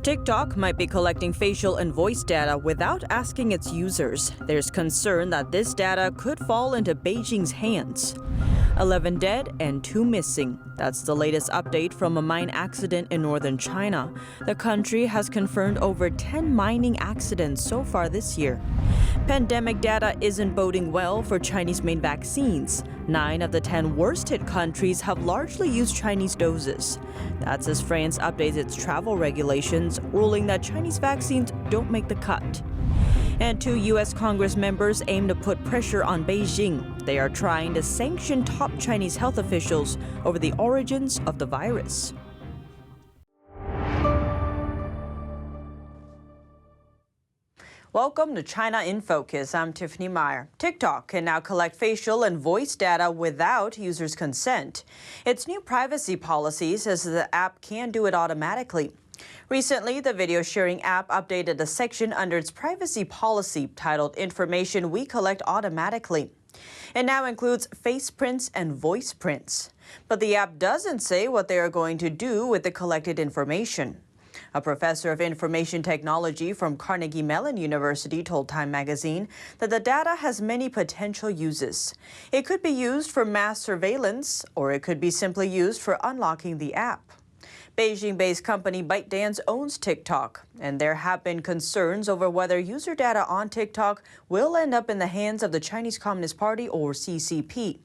TikTok might be collecting facial and voice data without asking its users. There's concern that this data could fall into Beijing's hands. 11 dead and 2 missing. That's the latest update from a mine accident in northern China. The country has confirmed over 10 mining accidents so far this year. Pandemic data isn't boding well for Chinese-made vaccines. 9 of the 10 worst-hit countries have largely used Chinese doses. That's as France updates its travel regulations, ruling that Chinese vaccines don't make the cut. And 2 U.S. Congress members aim to put pressure on Beijing. They are trying to sanction top Chinese health officials over the origins of the virus. Welcome to China in Focus. I'm Tiffany Meyer. TikTok can now collect facial and voice data without users' consent. Its new privacy policy says the app can do it automatically. Recently, the video sharing app updated a section under its privacy policy titled Information We Collect Automatically. It now includes face prints and voice prints. But the app doesn't say what they are going to do with the collected information. A professor of information technology from Carnegie Mellon University told Time magazine that the data has many potential uses. It could be used for mass surveillance, or it could be simply used for unlocking the app. Beijing-based company ByteDance owns TikTok, and there have been concerns over whether user data on TikTok will end up in the hands of the Chinese Communist Party or CCP.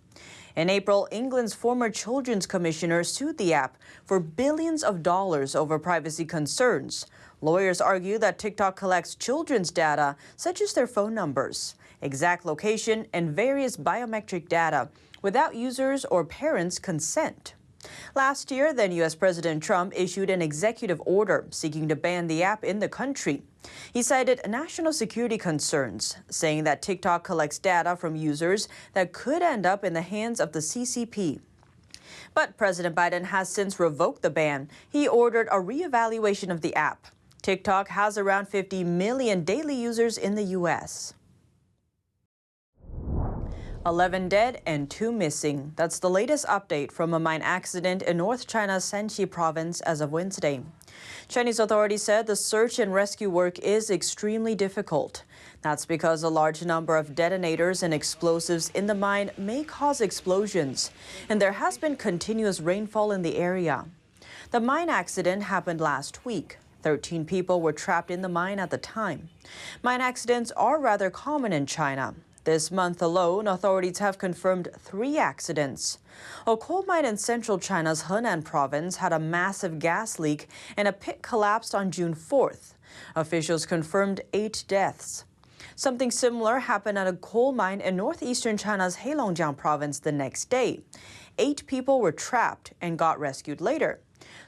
In April, England's former children's commissioner sued the app for billions of dollars over privacy concerns. Lawyers argue that TikTok collects children's data, such as their phone numbers, exact location, and various biometric data, without users' or parents' consent. Last year, then U.S. President Trump issued an executive order seeking to ban the app in the country. He cited national security concerns, saying that TikTok collects data from users that could end up in the hands of the CCP. But President Biden has since revoked the ban. He ordered a reevaluation of the app. TikTok has around 50 million daily users in the U.S. 11 dead and 2 missing. That's the latest update from a mine accident in North China's Shanxi province as of Wednesday. Chinese authorities said the search and rescue work is extremely difficult. That's because a large number of detonators and explosives in the mine may cause explosions, and there has been continuous rainfall in the area. The mine accident happened last week. 13 people were trapped in the mine at the time. Mine accidents are rather common in China. This month alone, authorities have confirmed 3 accidents. A coal mine in central China's Henan province had a massive gas leak and a pit collapsed on June 4th. Officials confirmed 8 deaths. Something similar happened at a coal mine in northeastern China's Heilongjiang province the next day. 8 people were trapped and got rescued later.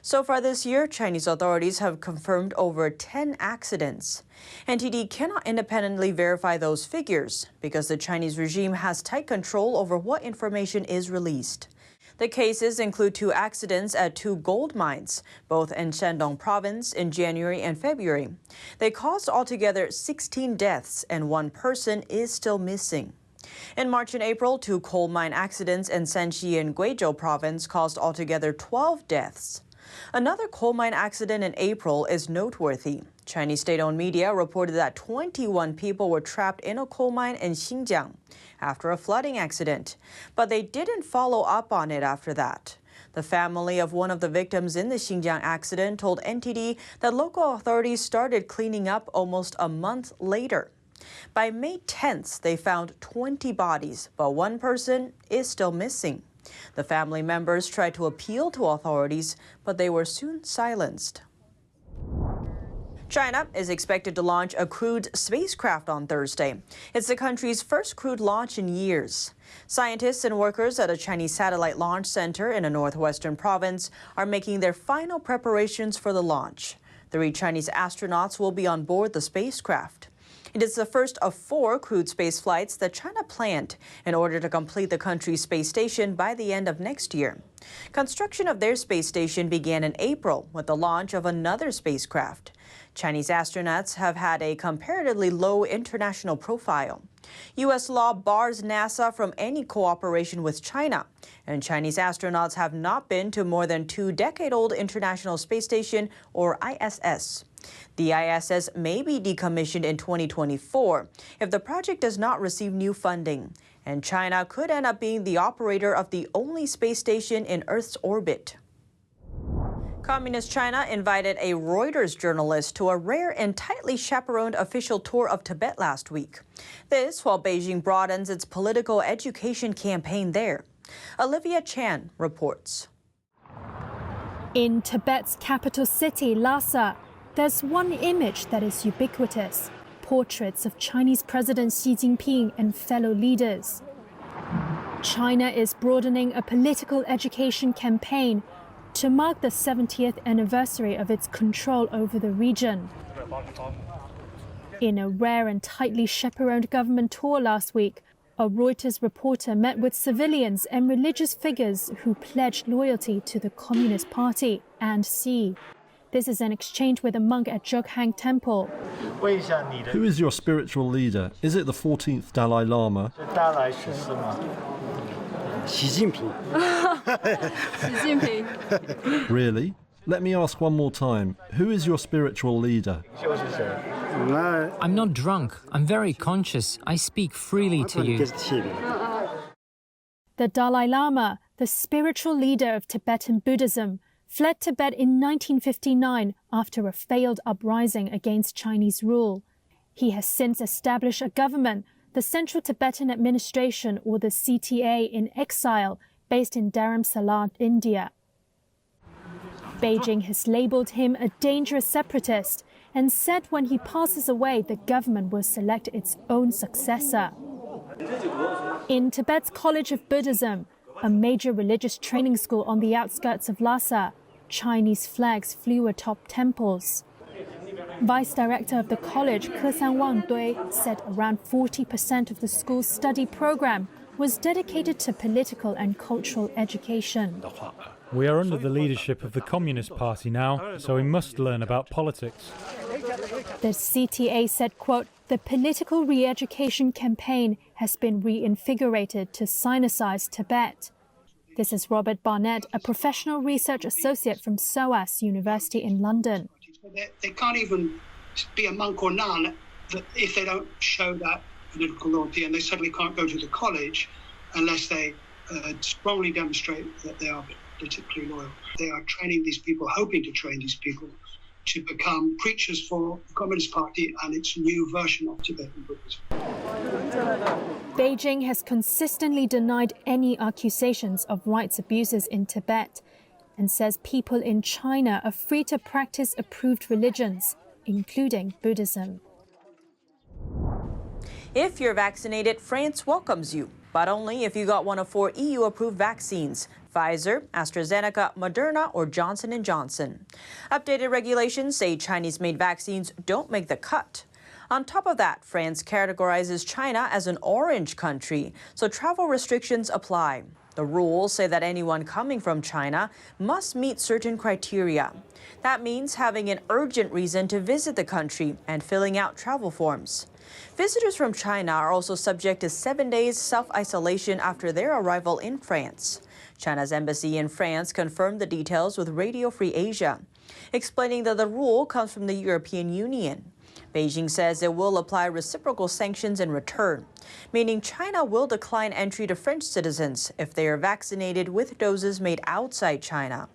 So far this year, Chinese authorities have confirmed over 10 accidents. NTD cannot independently verify those figures because the Chinese regime has tight control over what information is released. The cases include 2 accidents at 2 gold mines, both in Shandong province in January and February. They caused altogether 16 deaths and 1 person is still missing. In March and April, 2 coal mine accidents in Shanxi and Guizhou province caused altogether 12 deaths. Another coal mine accident in April is noteworthy. Chinese state-owned media reported that 21 people were trapped in a coal mine in Xinjiang after a flooding accident, but they didn't follow up on it after that. The family of one of the victims in the Xinjiang accident told NTD that local authorities started cleaning up almost a month later. By May 10th, they found 20 bodies, but 1 person is still missing. The family members tried to appeal to authorities, but they were soon silenced. China is expected to launch a crewed spacecraft on Thursday. It's the country's first crewed launch in years. Scientists and workers at a Chinese satellite launch center in a northwestern province are making their final preparations for the launch. 3 Chinese astronauts will be on board the spacecraft. It is the first of 4 crewed space flights that China planned in order to complete the country's space station by the end of next year. Construction of their space station began in April with the launch of another spacecraft. Chinese astronauts have had a comparatively low international profile. U.S. law bars NASA from any cooperation with China, and Chinese astronauts have not been to more than 2-decade-old International Space Station, or ISS. The ISS may be decommissioned in 2024 if the project does not receive new funding, and China could end up being the operator of the only space station in Earth's orbit. Communist China invited a Reuters journalist to a rare and tightly chaperoned official tour of Tibet last week. This while Beijing broadens its political education campaign there. Olivia Chan reports. In Tibet's capital city, Lhasa, there's one image that is ubiquitous: portraits of Chinese President Xi Jinping and fellow leaders. China is broadening a political education campaign to mark the 70th anniversary of its control over the region. In a rare and tightly chaperoned government tour last week, a Reuters reporter met with civilians and religious figures who pledged loyalty to the Communist Party and Xi. This is an exchange with a monk at Zhokhang Temple. Who is your spiritual leader? Is it the 14th Dalai Lama? Xi Jinping. Xi Jinping. Really? Let me ask one more time. Who is your spiritual leader? I'm not drunk. I'm very conscious. I speak freely to you. The Dalai Lama, the spiritual leader of Tibetan Buddhism, fled Tibet in 1959 after a failed uprising against Chinese rule. He has since established a government, the Central Tibetan Administration, or the CTA, in exile, based in Dharamsala, India. Beijing has labelled him a dangerous separatist and said when he passes away, the government will select its own successor. In Tibet's College of Buddhism, a major religious training school on the outskirts of Lhasa, Chinese flags flew atop temples. Vice Director of the college, Ke Wang Dui, said around 40% of the school's study program was dedicated to political and cultural education. We are under the leadership of the Communist Party now, so we must learn about politics. The CTA said, quote, "The political re-education campaign has been reinvigorated to Sinicize Tibet." This is Robert Barnett, a professional research associate from SOAS University in London. They can't even be a monk or nun if they don't show that political loyalty, and they certainly can't go to the college unless they strongly demonstrate that they are politically loyal. They are training these people, hoping to train these people to become preachers for the Communist Party and its new version of Tibetan Buddhism. Beijing has consistently denied any accusations of rights abuses in Tibet and says people in China are free to practice approved religions, including Buddhism. If you're vaccinated, France welcomes you, but only if you got one of 4 EU-approved vaccines: Pfizer, AstraZeneca, Moderna, or Johnson & Johnson. Updated regulations say Chinese-made vaccines don't make the cut. On top of that, France categorizes China as an orange country, so travel restrictions apply. The rules say that anyone coming from China must meet certain criteria. That means having an urgent reason to visit the country and filling out travel forms. Visitors from China are also subject to 7 days self-isolation after their arrival in France. China's embassy in France confirmed the details with Radio Free Asia, explaining that the rule comes from the European Union. Beijing says it will apply reciprocal sanctions in return, meaning China will decline entry to French citizens if they are vaccinated with doses made outside China.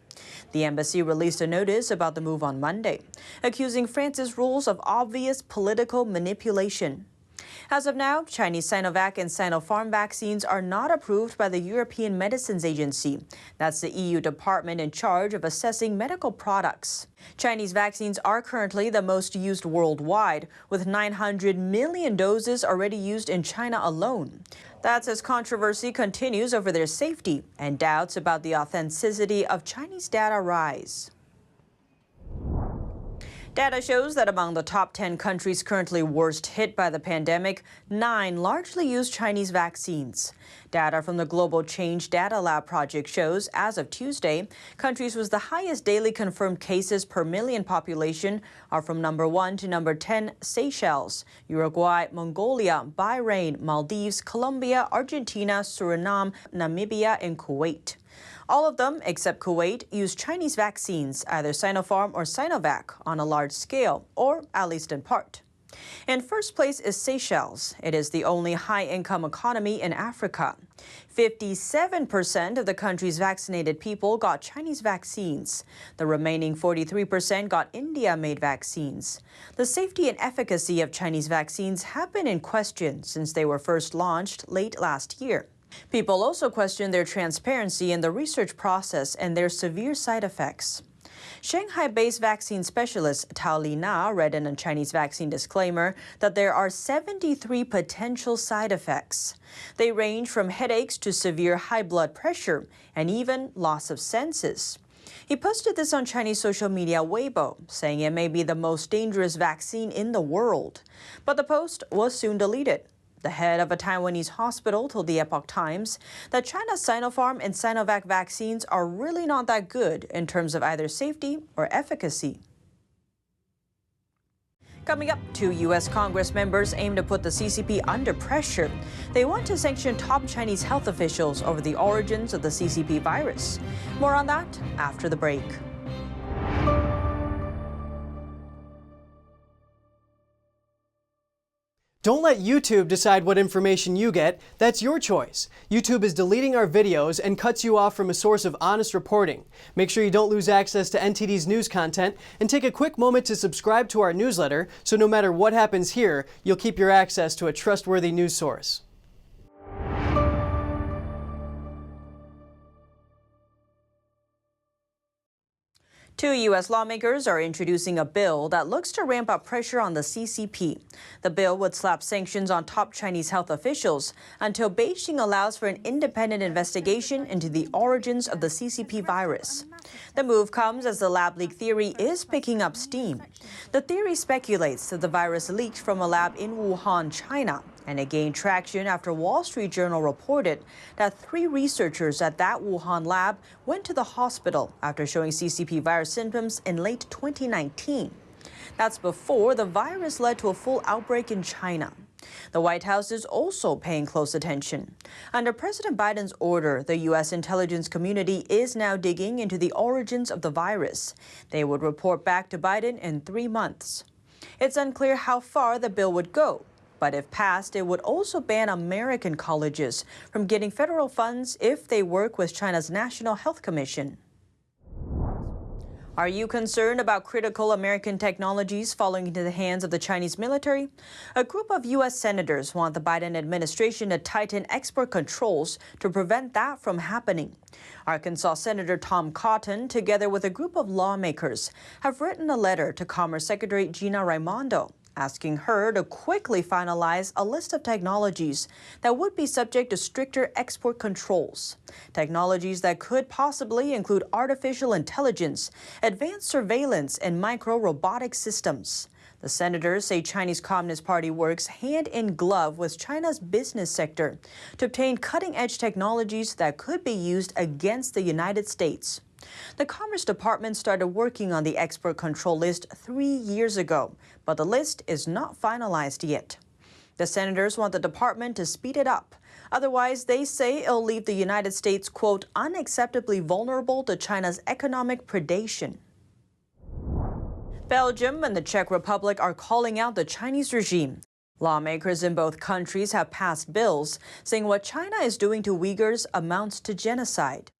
The embassy released a notice about the move on Monday, accusing France's rules of obvious political manipulation. As of now, Chinese Sinovac and Sinopharm vaccines are not approved by the European Medicines Agency. That's the EU department in charge of assessing medical products. Chinese vaccines are currently the most used worldwide, with 900 million doses already used in China alone. That's as controversy continues over their safety and doubts about the authenticity of Chinese data rise. Data shows that among the top 10 countries currently worst hit by the pandemic, 9 largely use Chinese vaccines. Data from the Global Change Data Lab project shows, as of Tuesday, countries with the highest daily confirmed cases per million population are from number 1 to number 10, Seychelles, Uruguay, Mongolia, Bahrain, Maldives, Colombia, Argentina, Suriname, Namibia, and Kuwait. All of them, except Kuwait, use Chinese vaccines, either Sinopharm or Sinovac, on a large scale, or at least in part. In first place is Seychelles. It is the only high-income economy in Africa. 57% of the country's vaccinated people got Chinese vaccines. The remaining 43% got India-made vaccines. The safety and efficacy of Chinese vaccines have been in question since they were first launched late last year. People also question their transparency in the research process and their severe side effects. Shanghai-based vaccine specialist Tao Li Na read in a Chinese vaccine disclaimer that there are 73 potential side effects. They range from headaches to severe high blood pressure and even loss of senses. He posted this on Chinese social media Weibo, saying it may be the most dangerous vaccine in the world. But the post was soon deleted. The head of a Taiwanese hospital told the Epoch Times that China's Sinopharm and Sinovac vaccines are really not that good in terms of either safety or efficacy. Coming up, 2 U.S. Congress members aim to put the CCP under pressure. They want to sanction top Chinese health officials over the origins of the CCP virus. More on that after the break. Don't let YouTube decide what information you get. That's your choice. YouTube is deleting our videos and cuts you off from a source of honest reporting. Make sure you don't lose access to NTD's news content, and take a quick moment to subscribe to our newsletter so no matter what happens here, you'll keep your access to a trustworthy news source. Two U.S. lawmakers are introducing a bill that looks to ramp up pressure on the CCP. The bill would slap sanctions on top Chinese health officials until Beijing allows for an independent investigation into the origins of the CCP virus. The move comes as the lab leak theory is picking up steam. The theory speculates that the virus leaked from a lab in Wuhan, China, and it gained traction after Wall Street Journal reported that 3 researchers at that Wuhan lab went to the hospital after showing CCP virus symptoms in late 2019. That's before the virus led to a full outbreak in China. The White House is also paying close attention. Under President Biden's order, the U.S. intelligence community is now digging into the origins of the virus. They would report back to Biden in 3 months. It's unclear how far the bill would go. But if passed, it would also ban American colleges from getting federal funds if they work with China's National Health Commission. Are you concerned about critical American technologies falling into the hands of the Chinese military? A group of U.S. senators want the Biden administration to tighten export controls to prevent that from happening. Arkansas Senator Tom Cotton, together with a group of lawmakers, have written a letter to Commerce Secretary Gina Raimondo, asking her to quickly finalize a list of technologies that would be subject to stricter export controls. Technologies that could possibly include artificial intelligence, advanced surveillance, and micro-robotic systems. The senators say Chinese Communist Party works hand in glove with China's business sector to obtain cutting-edge technologies that could be used against the United States. The Commerce Department started working on the export control list 3 years ago, but the list is not finalized yet. The senators want the department to speed it up. Otherwise, they say it'll leave the United States, quote, unacceptably vulnerable to China's economic predation. Belgium and the Czech Republic are calling out the Chinese regime. Lawmakers in both countries have passed bills saying what China is doing to Uyghurs amounts to genocide.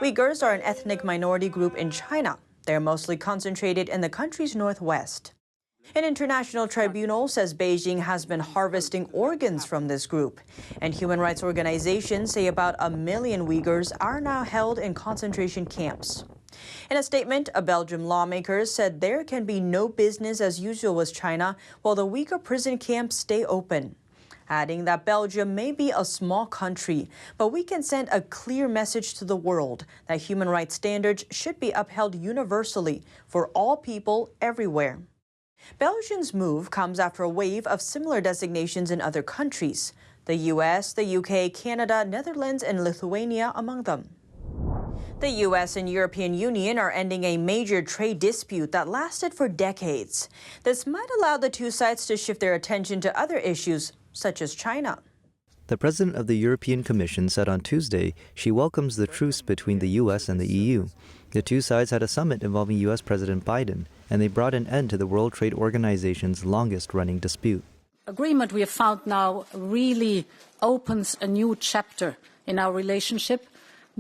Uyghurs are an ethnic minority group in China. They're mostly concentrated in the country's northwest. An international tribunal says Beijing has been harvesting organs from this group, and human rights organizations say about 1 million Uyghurs are now held in concentration camps. In a statement, a Belgian lawmaker said there can be no business as usual with China while the Uyghur prison camps stay open, adding that Belgium may be a small country, but we can send a clear message to the world that human rights standards should be upheld universally for all people everywhere. Belgium's move comes after a wave of similar designations in other countries, the US, the UK, Canada, Netherlands, and Lithuania among them. The US and European Union are ending a major trade dispute that lasted for decades. This might allow the two sides to shift their attention to other issues, such as China. The president of the European Commission said on Tuesday she welcomes the truce between the U.S. and the EU. The two sides had a summit involving U.S. President Biden, and they brought an end to the World Trade Organization's longest-running dispute. Agreement we have found now really opens a new chapter in our relationship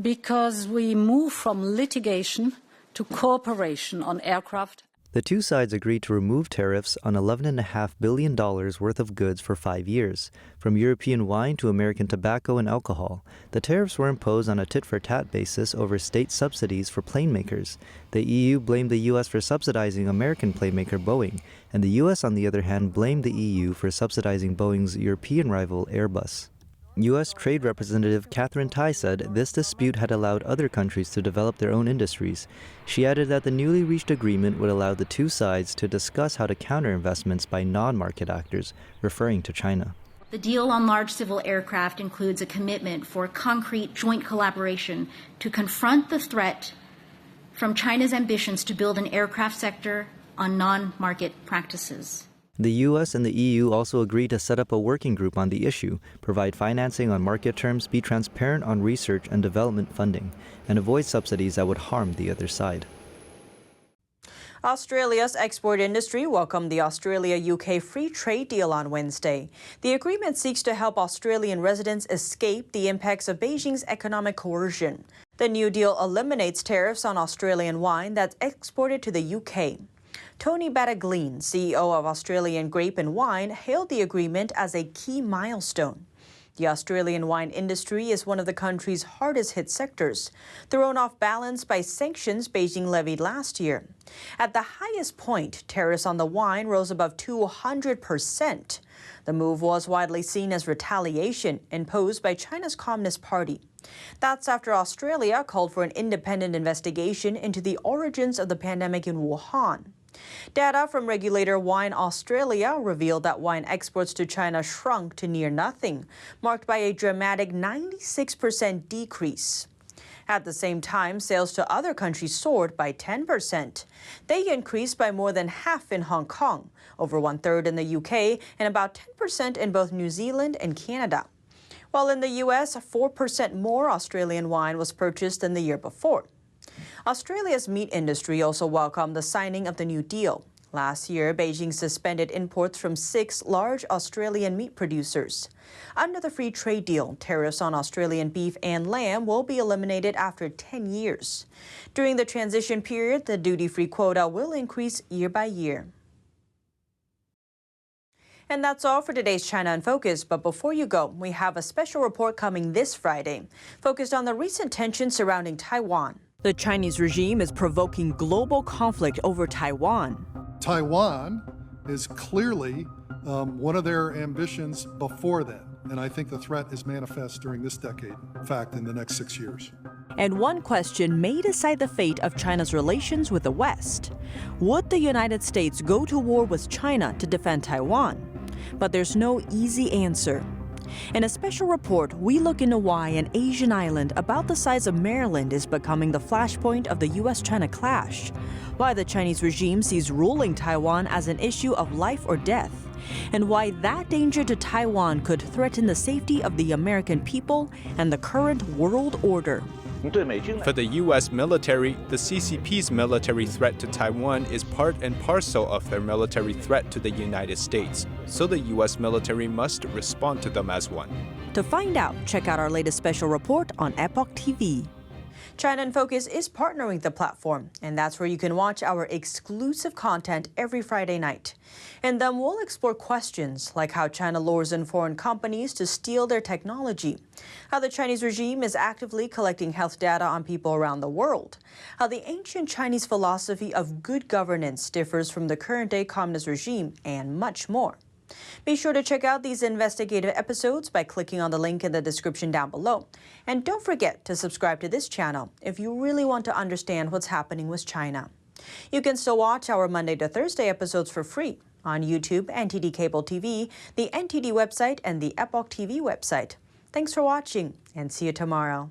because we move from litigation to cooperation on aircraft. The two sides agreed to remove tariffs on $11.5 billion worth of goods for 5 years, from European wine to American tobacco and alcohol. The tariffs were imposed on a tit-for-tat basis over state subsidies for plane makers. The EU blamed the U.S. for subsidizing American plane maker Boeing, and the U.S., on the other hand, blamed the EU for subsidizing Boeing's European rival Airbus. U.S. Trade Representative Catherine Tai said this dispute had allowed other countries to develop their own industries. She added that the newly reached agreement would allow the two sides to discuss how to counter investments by non-market actors, referring to China. The deal on large civil aircraft includes a commitment for concrete joint collaboration to confront the threat from China's ambitions to build an aircraft sector on non-market practices. The U.S. and the EU also agreed to set up a working group on the issue, provide financing on market terms, be transparent on research and development funding, and avoid subsidies that would harm the other side. Australia's export industry welcomed the Australia-UK free trade deal on Wednesday. The agreement seeks to help Australian residents escape the impacts of Beijing's economic coercion. The new deal eliminates tariffs on Australian wine that's exported to the UK. Tony Battagleen, CEO of Australian Grape and Wine, hailed the agreement as a key milestone. The Australian wine industry is one of the country's hardest-hit sectors, thrown off balance by sanctions Beijing levied last year. At the highest point, tariffs on the wine rose above 200%. The move was widely seen as retaliation imposed by China's Communist Party. That's after Australia called for an independent investigation into the origins of the pandemic in Wuhan. Data from regulator Wine Australia revealed that wine exports to China shrunk to near nothing, marked by a dramatic 96% decrease. At the same time, sales to other countries soared by 10%. They increased by more than half in Hong Kong, over 1/3 in the UK, and about 10% in both New Zealand and Canada. While in the US, 4% more Australian wine was purchased than the year before. Australia's meat industry also welcomed the signing of the new deal. Last year, Beijing suspended imports from 6 large Australian meat producers. Under the free trade deal, tariffs on Australian beef and lamb will be eliminated after 10 years. During the transition period, the duty-free quota will increase year by year. And that's all for today's China in Focus. But before you go, we have a special report coming this Friday, focused on the recent tensions surrounding Taiwan. The Chinese regime is provoking global conflict over Taiwan. Taiwan is clearly one of their ambitions before then. And I think the threat is manifest during this decade, in fact, in the next 6 years. And one question may decide the fate of China's relations with the West. Would the United States go to war with China to defend Taiwan? But there's no easy answer. In a special report, we look into why an Asian island about the size of Maryland is becoming the flashpoint of the U.S.-China clash, why the Chinese regime sees ruling Taiwan as an issue of life or death, and why that danger to Taiwan could threaten the safety of the American people and the current world order. For the U.S. military, the CCP's military threat to Taiwan is part and parcel of their military threat to the United States, so the U.S. military must respond to them as one. To find out, check out our latest special report on Epoch TV. China in Focus is partnering the platform, and that's where you can watch our exclusive content every Friday night. And then we'll explore questions like how China lures in foreign companies to steal their technology, how the Chinese regime is actively collecting health data on people around the world, how the ancient Chinese philosophy of good governance differs from the current-day communist regime, and much more. Be sure to check out these investigative episodes by clicking on the link in the description down below. And don't forget to subscribe to this channel if you really want to understand what's happening with China. You can still watch our Monday to Thursday episodes for free on YouTube, NTD Cable TV, the NTD website, and the Epoch TV website. Thanks for watching, and see you tomorrow.